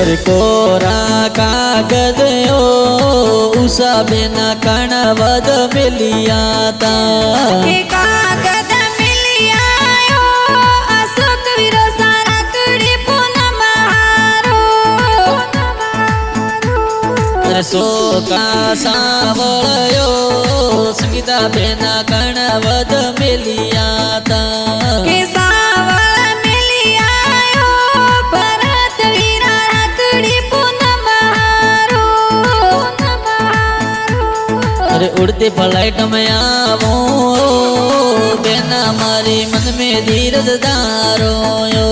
अरे कोरा कागज ओ उषा बेना कणवद मिलिया ता कागद मिलिया अशोक वीरो सारा कड़ी पूनम हारो अरे सोका सावळयो संगीता बेना कणवद मिलिया ता उड़ती फ्लाइट में आवो बेना मारी मन में धीरज दारो यो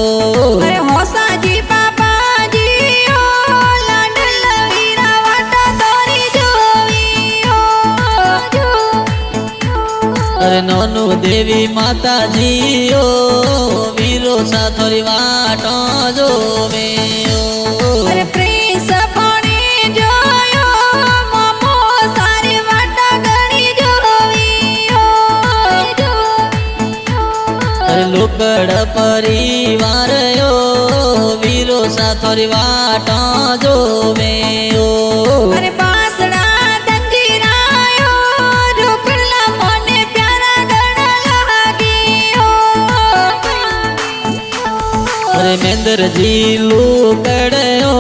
अरे होसा जी पापा जी ओ लाडल वीरा वाटा तोरी जोवी ओ अरे नोनू देवी माता जी ओ वीरो सा थोड़ी वाटो जोवे ओ अरे प्रिंस लोकड़ परिवार यो वीरो सा थोड़ी वाटा जोवे ओ अरे बासड़ा दंजीरा यो रोकड़ा मोने प्यारा गण लागी ओ अरे मेंदर जी लोकड़ यो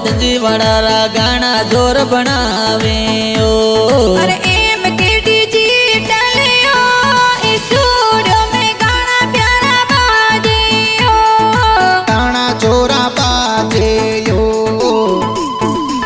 दंजी वाड़ा गाना जोर बनावे ओ